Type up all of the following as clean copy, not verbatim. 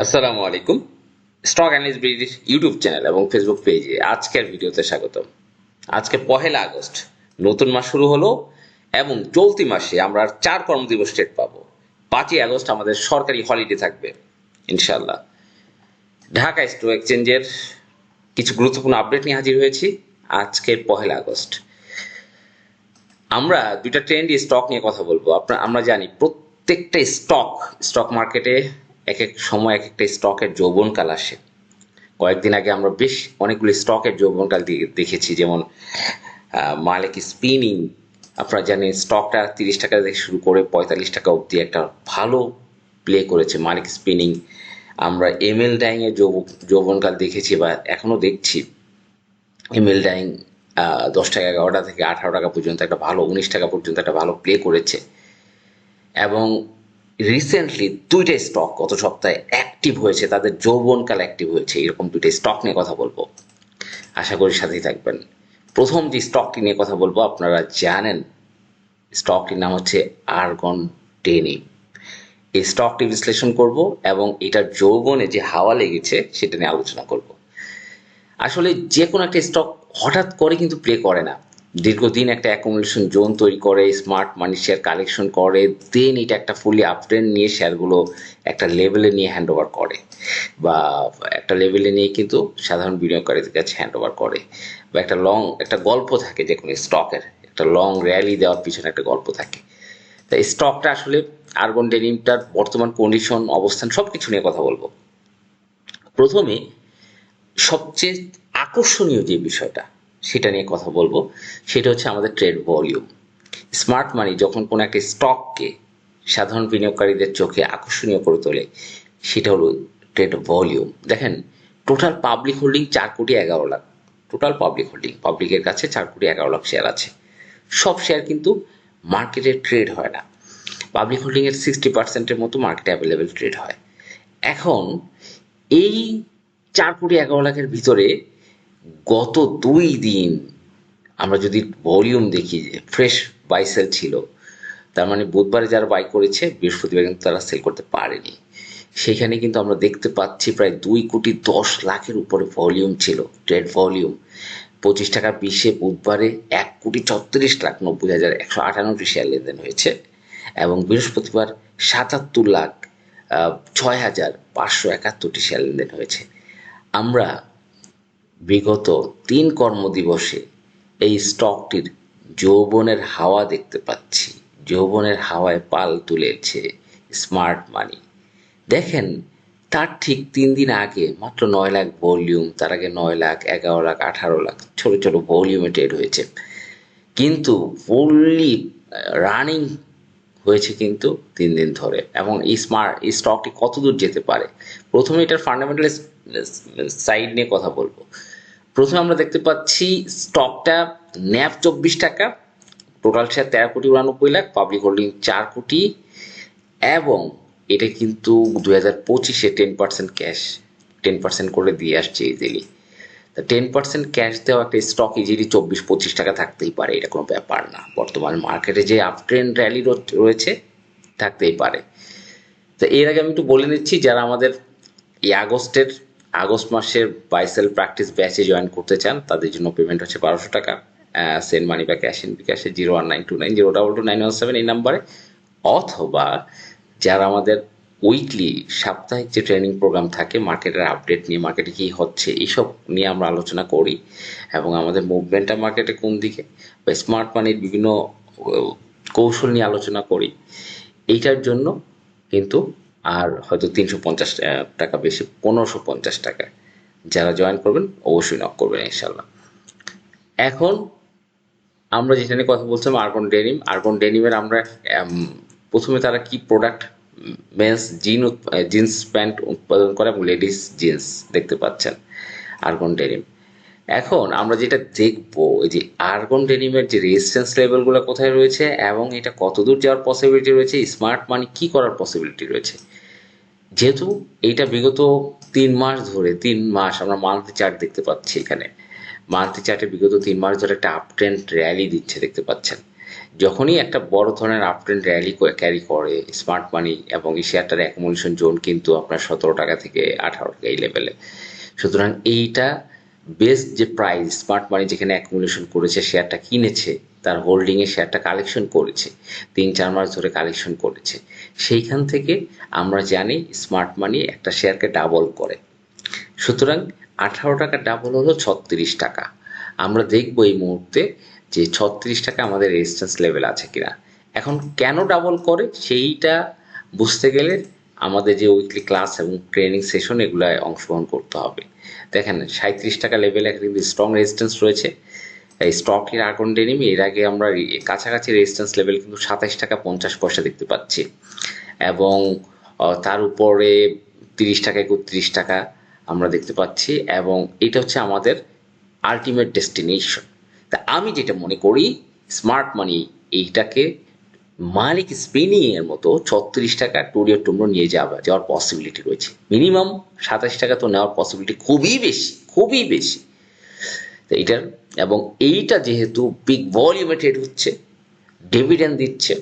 আসসালামু আলাইকুম। Stock analyst বিডির YouTube channel এবং ফেসবুক পেজে আজকের ভিডিওতে স্বাগতম। আজকে 1 আগস্ট, নতুন মাস শুরু হলো এবং চলতি মাসে আমরা আর 4 কর্মদিবস ট্রেড পাবো। 5ই আগস্ট আমাদের সরকারি হলিডে থাকবে ইনশাল্লাহ। ঢাকা স্টক এক্সচেঞ্জের কিছু গুরুত্বপূর্ণ আপডেট নিয়ে হাজির হয়েছি। আজকে 1 আগস্ট আমরা দুইটা ট্রেন্ডি স্টক নিয়ে কথা বলবো। আমরা জানি প্রত্যেকটা স্টক মার্কেটে এক এক সময় এক একটা স্টকের যৌবনকাল আসে। কয়েকদিন আগে আমরা বেশ অনেকগুলি স্টকের যৌবনকাল দেখেছি, যেমন মালিক স্পিনিং। আপনারা জানেন স্টকটা 30 টাকা থেকে শুরু করে 45 টাকা অবধি একটা ভালো প্লে করেছে মালিক স্পিনিং। আমরা এমএল ডাইং এর যৌবনকাল দেখেছি বা এখনো দেখছি। এমএল ডাইং 10 টাকা 11টা থেকে 18 টাকা পর্যন্ত একটা ভালো, 19 টাকা পর্যন্ত একটা ভালো প্লে করেছে। এবং রিসেন্টলি দুইটা স্টক গত সপ্তাহে অ্যাক্টিভ হয়েছে, তাদের যৌবনকাল অ্যাক্টিভ হয়েছে। এরকম দুইটা স্টক নিয়ে কথা বলবো, আশা করি সাথেই থাকবেন। প্রথম যে স্টকটি নিয়ে কথা বলবো আপনারা জানেন, স্টকটির নাম হচ্ছে আর্গন ডেনিম। এই স্টকটি বিশ্লেষণ করব এবং এটার যৌবনে যে হাওয়া লেগেছে সেটা নিয়ে আলোচনা করব। আসলে যে কোনো একটা স্টক হঠাৎ করে কিন্তু প্লে করে না। দীর্ঘদিন একটা অ্যাকুমুলেশন জোন তৈরি করে, স্মার্ট মানি শেয়ার কালেকশন করে, দেন এটা একটা ফুলি আপট্রেন্ড নিয়ে শেয়ারগুলো একটা লেভেলে নিয়ে হ্যান্ড ওভার করে, বা একটা লেভেলে নিয়ে কিন্তু সাধারণ বিনিয়োগকারীদের কাছে হ্যান্ড ওভার করে। বা একটা গল্প থাকে, যে কোনো স্টকের একটা লং র্যালি দেওয়ার পিছনে একটা গল্প থাকে। তাই স্টকটা আসলে আর্গন ডেনিমটার বর্তমান কন্ডিশন, অবস্থান সবকিছু নিয়ে কথা বলবো। প্রথমে সবচেয়ে আকর্ষণীয় যে বিষয়টা সেটা নিয়ে কথা বলবো, সেটা হচ্ছে আমাদের ট্রেড ভলিউম। স্মার্ট মানি যখন কোনো একটা স্টককে সাধারণ বিনিয়োগকারীদের চোখে আকর্ষণীয় করে তোলে, সেটা হলো ট্রেড ভলিউম। দেখেন, total public holding 4,11,00,000। Total public holding, পাবলিকের কাছে 4,11,00,000 শেয়ার আছে। সব শেয়ার কিন্তু মার্কেটে ট্রেড হয় না। পাবলিক হোল্ডিং এর 60%-এর মতো মার্কেটে অ্যাভেলেবেল ট্রেড হয়। এখন এই 4,11,00,000-এর ভিতরে গত 2 দিন আমরা যদি ভলিউম দেখি, যে ফ্রেশ বাই সেল ছিল, তার মানে বুধবারে যারা বাই করেছে বৃহস্পতিবার কিন্তু তারা সেল করতে পারেনি। সেখানে কিন্তু আমরা দেখতে পাচ্ছি প্রায় 2,10,00,000-এর উপরে ভলিউম ছিল, ট্রেড ভলিউম। 25 টাকা 20-এ বুধবারে 1,34,90,198টি শেয়ার লেনদেন হয়েছে, এবং বৃহস্পতিবার 77,06,571টি শেয়ার লেনদেন হয়েছে। আমরা বিগত 3 কর্মদিবসে এই স্টকটির যৌবনের হাওয়া দেখতে পাচ্ছি। যৌবনের হাওয়ায় পাল তুলেছে স্মার্ট মানি। দেখেন, তার ঠিক 3 দিন আগে মাত্র 9 লাখ ভলিউম, তার আগে 9 লাখ, 11 লাখ, 18 লাখ ছোট ছোট ভলিউমে ট্রেড হয়েছে। কিন্তু ফুললি রানিং হয়েছে কিন্তু 3 দিন ধরে। এবং এই স্টকটি কতদূর যেতে পারে, প্রথমে এটার ফান্ডামেন্টাল সাইড নিয়ে কথা বলবো। প্রথমে আমরা দেখতে পাচ্ছি স্টকটা ন্যাপ 24 টাকা, টোটাল শেয়ার 13,92,00,000, পাবলিক হোল্ডিং 4 কোটি, এবং এটা কিন্তু 2025-এ 10% ক্যাশ, 10% করে দিয়ে আসছে ইজিলি। তা 10% ক্যাশ দেওয়া একটা স্টক ইজিলি 24-25 টাকা থাকতেই পারে, এটা কোনো ব্যাপার না। বর্তমান মার্কেটে যে আপ ট্রেন্ড র্যালি রয়েছে, থাকতেই পারে। তো এর আগে আমি একটু বলে নিচ্ছি, যারা আমাদের এই আগস্ট মাসের বাই সেল প্র্যাকটিস ব্যাচে জয়েন করতে চান, তাদের জন্য পেমেন্ট হচ্ছে 1,200 টাকা। সেন্ড মানি বা ক্যাশ ইন বিকাশে 0192902297 এই নাম্বারে, অথবা যারা আমাদের উইকলি সাপ্তাহিক যে ট্রেনিং প্রোগ্রাম থাকে, মার্কেটের আপডেট নিয়ে, মার্কেটে কী হচ্ছে এইসব নিয়ে আমরা আলোচনা করি, এবং আমাদের মুভমেন্টটা মার্কেটে কোন দিকে, বা স্মার্ট মানির বিভিন্ন কৌশল নিয়ে আলোচনা করি। এইটার জন্য কিন্তু আর হয়তো 350 টাকা বেশি, 1,550 টাকা। যারা জয়েন করবেন অবশ্যই নক করবেন ইনশাল্লাহ। এখন আমরা যেটা নিয়ে কথা বলছিলাম, আর্গন ডেনিমের আমরা প্রথমে তারা কি প্রোডাক্ট, মেন্স জিন্স প্যান্ট উৎপাদন করে এবং লেডিস জিন্স দেখতে পাচ্ছেন আর্গন ডেনিম। এখন আমরা যেটা দেখবো, এই যে আর্গন ডেনিমের যে রেজিস্ট্যান্স লেভেলগুলো কোথায় রয়েছে এবং এটা কতদূর যাওয়ার পসিবিলিটি রয়েছে, স্মার্ট মানি কি করার পসিবিলিটি রয়েছে। যেহেতু এইটা বিগত 3 মাস ধরে, 3 মাস আমরা মান্থলি চার্ট দেখতে পাচ্ছি, এখানে মান্থলি চার্টে বিগত 3 মাস ধরে একটা আপ ট্রেন্ড র্যালি দিচ্ছে দেখতে পাচ্ছেন। যখনই একটা বড় ধরনের আপ ট্রেন্ড র্যালি ক্যারি করে স্মার্ট মানি, এবং এই শেয়ারটার অ্যাকুমুলেশন জোন কিন্তু আপনার 17 টাকা থেকে 18 টাকা এই লেভেলে। সুতরাং এইটা বেস্ট যে প্রাইস স্মার্ট মানি যেখানে অ্যাকুমুলেশন করেছে, শেয়ারটা কিনেছে, তার হোল্ডিংয়ে শেয়ারটা কালেকশন করেছে, 3-4 মাস ধরে কালেকশন করেছে, সেইখান থেকে আমরা জানি স্মার্ট মানি একটা শেয়ারকে ডাবল করে। সুতরাং 18 টাকা ডাবল হলো 36 টাকা। আমরা দেখব এই মুহূর্তে যে 36 টাকা আমাদের রেজিস্ট্যান্স লেভেল আছে কিনা। এখন কেন ডাবল করে সেইটা বুঝতে গেলে আমাদের যে উইকলি ক্লাস এবং ট্রেনিং সেশন এগুলায় অংশগ্রহণ করতে হবে। দেখেন 37 টাকা লেভেলে একটা কিন্তু স্ট্রং রেজিস্ট্যান্স রয়েছে। এই স্টকের আর্গন ডেনিম এর আগে আমরা কাছাকাছি রেজিস্ট্যান্স লেভেল কিন্তু 27 টাকা 50 পয়সা দেখতে পাচ্ছি, এবং তার উপরে 30 টাকা 31 টাকা আমরা দেখতে পাচ্ছি, এবং এটা হচ্ছে আমাদের আলটিমেট ডেস্টিনেশন। তা আমি যেটা মনে করি স্মার্ট মানি এইটাকে মালিক স্পিনিং এর মতো 36 টাকা টুমরো নিয়ে যাওয়ার পসিবিলিটি রয়েছে। মিনিমাম 27 টাকা তো নেওয়ার পসিবিলিটি খুবই বেশি, খুবই বেশি। তো এইটার, এবং এইটা যেহেতু বিগ ভলিউমে ট্রেড হচ্ছে, ডিভিডেন্ড দিচ্ছে,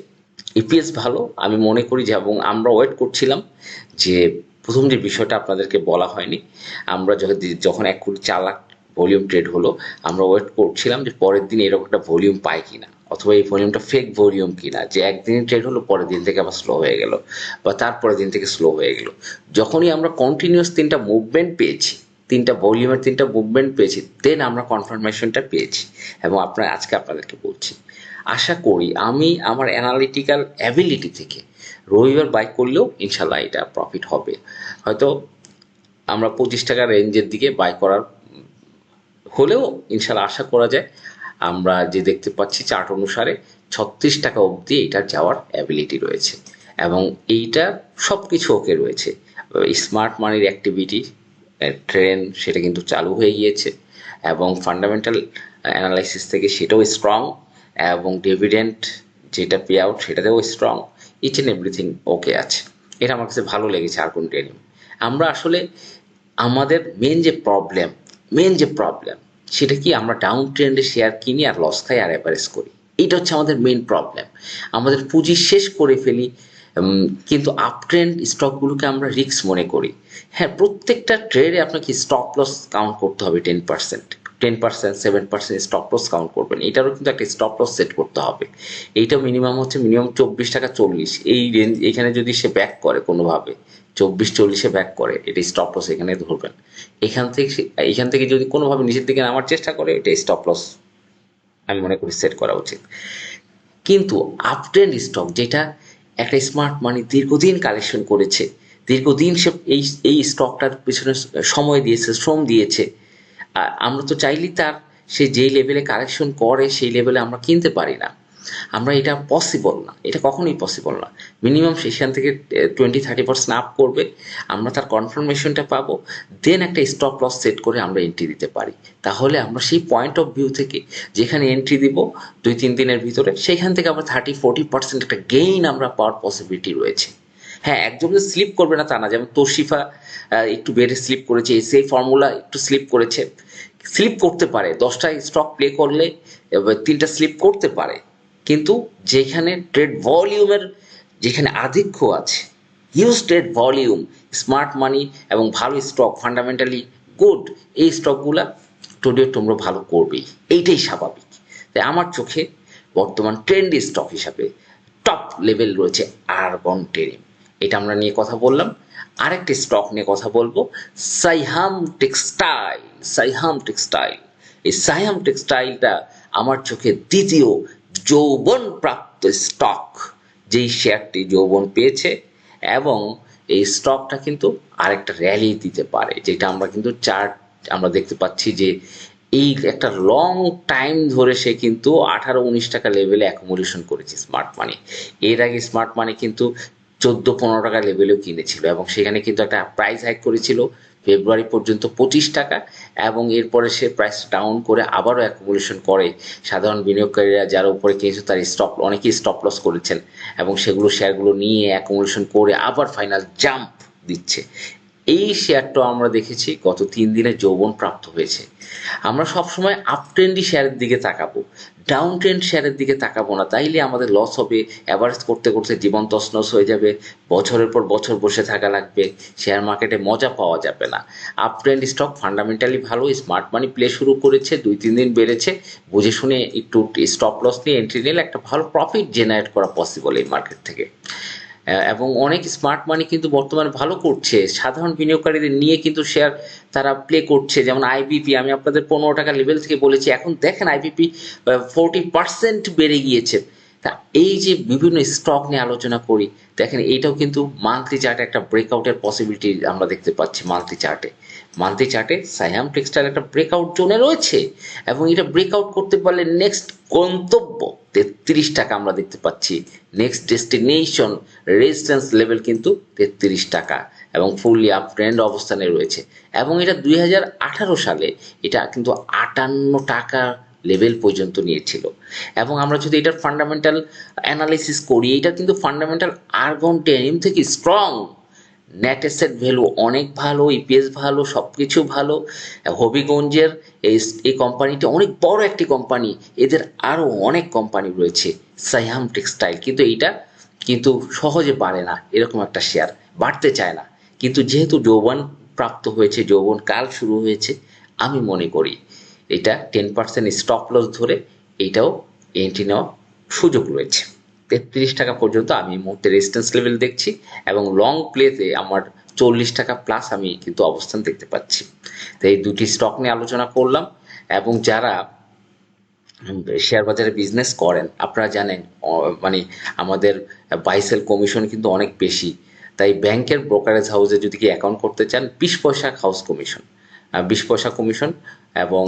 ইপিএস ভালো, আমি মনে করি যে, এবং আমরা ওয়েট করছিলাম যে প্রথম যে বিষয়টা আপনাদেরকে বলা হয়নি, আমরা যখন 1,04,00,000 ভলিউম ট্রেড হলো, আমরা ওয়েট করছিলাম যে পরের দিন এরকম একটা ভলিউম পাই কিনা, অথবা এই ভলিউমটা ফেক ভলিউম কিনা, যে একদিনই ট্রেড হলো পরের দিন থেকে আবার স্লো হয়ে গেল, বা তারপরের দিন থেকে স্লো হয়ে গেল। যখনই আমরা কন্টিনিউয়াস 3টা মুভমেন্ট পেয়েছি, 3টা ভলিউমের 3টা মুভমেন্ট পেয়েছি, দেন আমরা কনফার্মেশনটা পেয়েছি, এবং আজকে আপনাদেরকে বলছি। আশা করি আমি আমার অ্যানালিটিক্যাল অ্যাবিলিটি থেকে রবিবার বাই করলেও ইনশাল্লাহ এটা প্রফিট হবে। হয়তো আমরা 25 টাকা রেঞ্জের দিকে বাই করার হলেও ইনশাল্লাহ আশা করা যায় আমরা যে দেখতে পাচ্ছি চার্ট অনুসারে 36 টাকা অবধি এটার যাওয়ার অ্যাবিলিটি রয়েছে, এবং এইটা সব কিছু ওকে রয়েছে। স্মার্ট মানির অ্যাক্টিভিটি ট্রেন্ড সেটা কিন্তু চালু হয়ে গিয়েছে, এবং ফান্ডামেন্টাল অ্যানালাইসিস থেকে সেটাও স্ট্রং, এবং ডিভিডেন্ড যেটা পে আউট সেটাতেও strong, each and everything okay আছে। এটা আমার কাছে ভালো লেগেছে আর্গন ডেনিম। আমরা আসলে আমাদের মেন যে প্রবলেম সেটা কি, আমরা ডাউন ট্রেন্ডে শেয়ার কিনি আর লস খাই আর অ্যাভারেজ করি। এটা হচ্ছে আমাদের মেন প্রবলেম। আমাদের পুঁজি শেষ করে ফেলি, কিন্তু আপ ট্রেন্ড স্টকগুলোকে আমরা রিস্ক মনে করি। হ্যাঁ, প্রত্যেকটা ট্রেডে আপনাকে স্টপ লস কাউন্ট করতে হবে 10%, 7% স্টপ লস কাউন্ট করবেন। এটারও কিন্তু একটা স্টপ লস সেট করতে হবে। এইটা মিনিমাম 24 টাকা 40, এই রেঞ্জ। এখানে যদি সে ব্যাক করে কোনোভাবে 24-40-এ ব্যাক করে, এটা স্টপ লস এখানে ধরবেন। এখান থেকে যদি কোনোভাবে নিচের দিকে নামার চেষ্টা করে, এটা স্টপ লস আমি মনে করি সেট করা উচিত। কিন্তু আপ ট্রেন্ড স্টক যেটা একটা স্মার্ট মানি দীর্ঘদিন কালেকশন করেছে, দীর্ঘদিন সে এই স্টকটার পেছনে সময় দিয়েছে, শ্রম দিয়েছে, আমরা তো চাইলেই তার সে যেই লেভেলে কালেকশন করে সেই লেভেলে আমরা কিনতে পারি না। এটা পসিবল না, এটা কখনোই পসিবল না। মিনিমাম সেখান থেকে 20-30% আপ করবে, আমরা তার কনফার্মেশনটা পাবো, দেন একটা স্টপ লস সেট করে আমরা এন্ট্রি দিতে পারি। তাহলে আমরা সেই পয়েন্ট অফ ভিউ থেকে যেখানে এন্ট্রি দিব 2-3 দিনের ভিতরে, সেখান থেকে আবার 30-40% একটা গেইন আমরা পাওয়ার পসিবিলিটি রয়েছে। হ্যাঁ, একদম যে স্লিপ করবে না তা না, যেমন তোশিফা একটু বেড়ে স্লিপ করেছে, এসএ ফর্মুলা একটু স্লিপ করেছে, স্লিপ করতে পারে। 10টা স্টক প্লে করলে 3টা স্লিপ করতে পারে, কিন্তু যেখানে ট্রেড ভলিউমের যেখানে আধিক্য আছে, হিউজ ট্রেড ভলিউম, স্মার্ট মানি এবং ভালো স্টক, ফান্ডামেন্টালি গুড, এই স্টকগুলা তোমরা ভালো করবেই, এইটাই স্বাভাবিক। তাই আমার চোখে বর্তমান ট্রেন্ডি স্টক হিসাবে টপ লেভেল রয়েছে আর্গন ডেনিম। এটা আমরা নিয়ে কথা বললাম। আরেকটি স্টক নিয়ে কথা বলবো, সাইহাম টেক্সটাইল। এই সাইহাম টেক্সটাইলটা আমার চোখে দ্বিতীয় যৌবন প্রাপ্ত স্টক, যেই শেয়ারটি যৌবন পেয়েছে, এবং এই স্টকটা কিন্তু আরেকটা র্যালি দিতে পারে, যেটা আমরা কিন্তু চার্ট আমরা দেখতে পাচ্ছি যে এই একটা লং টাইম ধরে সে কিন্তু 18-19 টাকা লেভেলে অ্যাকুমুলেশন করেছে স্মার্ট মানি। এর আগে স্মার্ট মানি কিন্তু 14-15 টাকা লেভেলেও কিনেছিল, এবং সেখানে কিন্তু একটা প্রাইস হাইক করেছিল ফেব্রুয়ারি পর্যন্ত 25 টাকা, এবং এরপরে সে প্রাইস ডাউন করে আবারও অ্যাকুমুলেশন করে। সাধারণ বিনিয়োগকারীরা যারা উপরে কিনেছে তার অনেকেই স্টপ লস করেছেন, এবং শেয়ারগুলো নিয়ে অ্যাকুমুলেশন করে আবার ফাইনাল জাম্প দিচ্ছে। এই শেয়ারটাও আমরা দেখেছি গত 3 দিনে যৌবন প্রাপ্ত হয়েছে। আমরা সবসময় আপ ট্রেন্ডি শেয়ারের দিকে তাকাবো, ডাউন ট্রেন্ড শেয়ারের দিকে তাকাবো না, তাইলে আমাদের লস হবে। অ্যাভারেজ করতে করতে জীবন তছনছ হয়ে যাবে, বছরের পর বছর বসে থাকা লাগবে, শেয়ার মার্কেটে মজা পাওয়া যাবে না। আপ ট্রেন্ড স্টক ফান্ডামেন্টালি ভালো, স্মার্ট মানি প্লে শুরু করেছে, 2-3 দিন বেড়েছে, বুঝে শুনে একটু স্টপ লস নিয়ে এন্ট্রি নিলে একটা ভালো প্রফিট জেনারেট করা পসিবল এই মার্কেট থেকে। এবং অনেক স্মার্ট মানি কিন্তু বর্তমানে ভালো করছে, সাধারণ বিনিয়োগকারীদের নিয়ে কিন্তু শেয়ার তারা প্লে করছে। যেমন আইবিপি, আমি আপনাদের 15 টাকা লেভেল থেকে বলেছি, এখন দেখেন আইবিপি 40% বেড়ে গিয়েছে। তা এই যে বিভিন্ন স্টক নিয়ে আলোচনা করি, দেখেন এইটাও কিন্তু মান্থলি চার্টে একটা ব্রেকআউটের পসিবিলিটি আমরা দেখতে পাচ্ছি। মান্থলি চার্টে সায়াম টেক্সটাইল একটা ব্রেকআউট জোনে রয়েছে, এবং এটা ব্রেকআউট করতে পারলে নেক্সট গন্তব্য 33 টাকা আমরা দেখতে পাচ্ছি। নেক্সট ডেস্টিনেশন রেজিস্ট্যান্স লেভেল কিন্তু 33 টাকা, এবং ফুললি আপ ট্রেন্ড অবস্থানে রয়েছে। এবং এটা 2018 সালে এটা কিন্তু 58 টাকা লেভেল পর্যন্ত নিয়েছিল। এবং আমরা যদি এটার ফান্ডামেন্টাল অ্যানালিসিস করি, এটা কিন্তু ফান্ডামেন্টাল আর্গন ডেনিম থেকে স্ট্রং, নেট অ্যাসেট ভ্যালু অনেক ভালো, ইপিএস ভালো, সব কিছু ভালো। হবিগঞ্জের এই কোম্পানিটা অনেক বড় একটি কোম্পানি, এদের আরও অনেক কোম্পানি রয়েছে। সায়াম টেক্সটাইল কিন্তু এইটা কিন্তু সহজে বাড়ে না, এরকম একটা শেয়ার বাড়তে চায় না। কিন্তু যেহেতু যৌবন প্রাপ্ত হয়েছে, যৌবন কাল শুরু হয়েছে, আমি মনে করি এটা 10% স্টপ লস ধরে এইটাও এন্ট্রি নেওয়ার সুযোগ রয়েছে। 33 টাকা পর্যন্ত আমি এই মুহূর্তে রেজিস্ট্যান্স লেভেল দেখছি, এবং লং প্লেতে আমার 40 টাকা প্লাস আমি কিন্তু অবস্থান দেখতে পাচ্ছি। তো এই দুটি স্টক নিয়ে আলোচনা করলাম। এবং যারা শেয়ার বাজারে বিজনেস করেন, আপনারা জানেন মানে আমাদের বাই সেল কমিশন কিন্তু অনেক বেশি। তাই ব্যাংকের ব্রোকারেজ হাউসে যদি কি অ্যাকাউন্ট করতে চান, 20 পয়সা হাউস কমিশন, 20 পয়সা কমিশন। এবং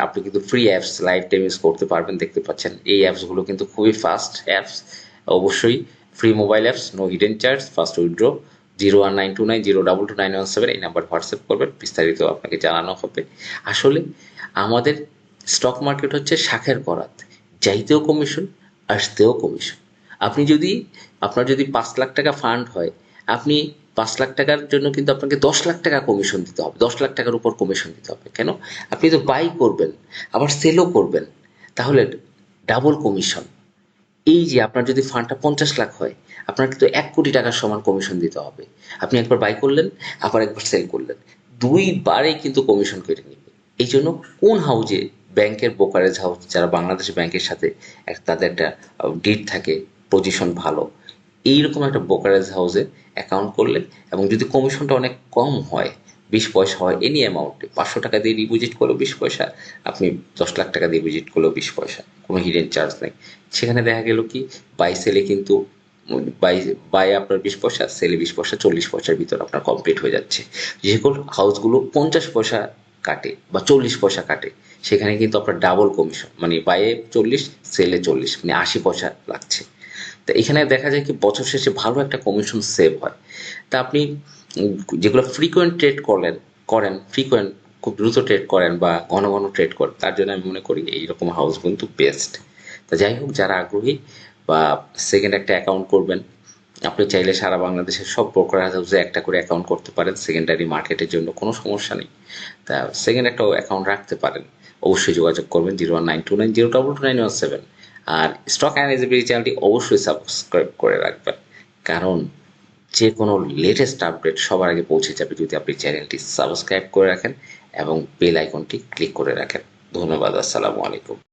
আপনি কিন্তু free apps lifetime use করতে পারবেন, দেখতে পাচ্ছেন এই অ্যাপসগুলো কিন্তু খুবই ফাস্ট অ্যাপস। অবশ্যই free mobile apps, no hidden charge, fast withdraw. 01929022917 এই নাম্বার হোয়াটসঅ্যাপ করবেন, বিস্তারিত আপনাকে জানানো হবে। আসলে আমাদের স্টক মার্কেট হচ্ছে শাখের করাত, যাইতেও কমিশন, আসতেও কমিশন। আপনার যদি 5 লাখ টাকা ফান্ড হয়, আপনি 5 লাখ টাকার জন্য কিন্তু আপনাকে 10 লাখ টাকা কমিশন দিতে হবে, 10 লাখ টাকার উপর কমিশন দিতে হবে। কেন? আপনি তো বাই করবেন, আবার সেলও করবেন, তাহলে ডাবল কমিশন। এই যে আপনার যদি ফান্ডটা 50 লাখ হয়, আপনার কিন্তু 1 কোটি টাকার সমান কমিশন দিতে হবে। আপনি একবার বাই করলেন, আবার একবার সেল করলেন, দুইবারেই কিন্তু কমিশন কেটে নেবে। এই জন্য কোন হাউজে, ব্যাংকের ব্রোকারেজ হাউস যারা বাংলাদেশ ব্যাংকের সাথে তাদের একটা ডিড থাকে, পজিশন ভালো, এইরকম একটা ব্রোকারেজ হাউসে অ্যাকাউন্ট করলে, এবং যদি কমিশনটা অনেক কম হয়, 20 পয়সা হয়, এনি অ্যামাউন্টে 500 টাকা দিয়ে ডিপোজিট করলেও 20 পয়সা, আপনি 10 লাখ টাকা দিয়ে ডিপোজিট করলেও 20 পয়সা, কোনো হিডেন চার্জ নেই। সেখানে দেখা গেল কি, বাই সেলে কিন্তু বাই বাই আপনার 20 পয়সা, সেলে 20 পয়সা, 40 পয়সার ভিতর আপনার কমপ্লিট হয়ে যাচ্ছে। যে সকল হাউসগুলো 50 পয়সা কাটে বা 40 পয়সা কাটে, সেখানে কিন্তু আপনার ডাবল কমিশন, মানে বাইয়ে 40, সেলে 40, মানে 80 পয়সা লাগছে। তা এখানে দেখা যায় কি, বছর শেষে ভালো একটা কমিশন সেভ হয়। তা আপনি যেগুলো ফ্রিকোয়েন্ট ট্রেড ফ্রিকোয়েন্ট খুব দ্রুত ট্রেড করেন বা ঘন ঘন ট্রেড করেন, তার জন্য আমি মনে করি এইরকম হাউস কিন্তু বেস্ট। তা যাই হোক, যারা আগ্রহী বা সেকেন্ড একটা অ্যাকাউন্ট করবেন, আপনি চাইলে সারা বাংলাদেশের সব ব্রোকারেজ হাউসে একটা করে অ্যাকাউন্ট করতে পারেন, সেকেন্ডারি মার্কেটের জন্য কোনো সমস্যা নেই। তা সেকেন্ড একটা অ্যাকাউন্ট রাখতে পারেন, অবশ্যই যোগাযোগ করবেন 01929022917। আর স্টক অ্যানালিসিস চ্যানেলটি অবশ্যই সাবস্ক্রাইব করে রাখবেন, কারণ যে কোনো লেটেস্ট আপডেট সবার আগে পৌঁছে যাবে যদি আপনি চ্যানেলটি সাবস্ক্রাইব করে রাখেন এবং বেল আইকনটি ক্লিক করে রাখেন। ধন্যবাদ, আসসালামু আলাইকুম।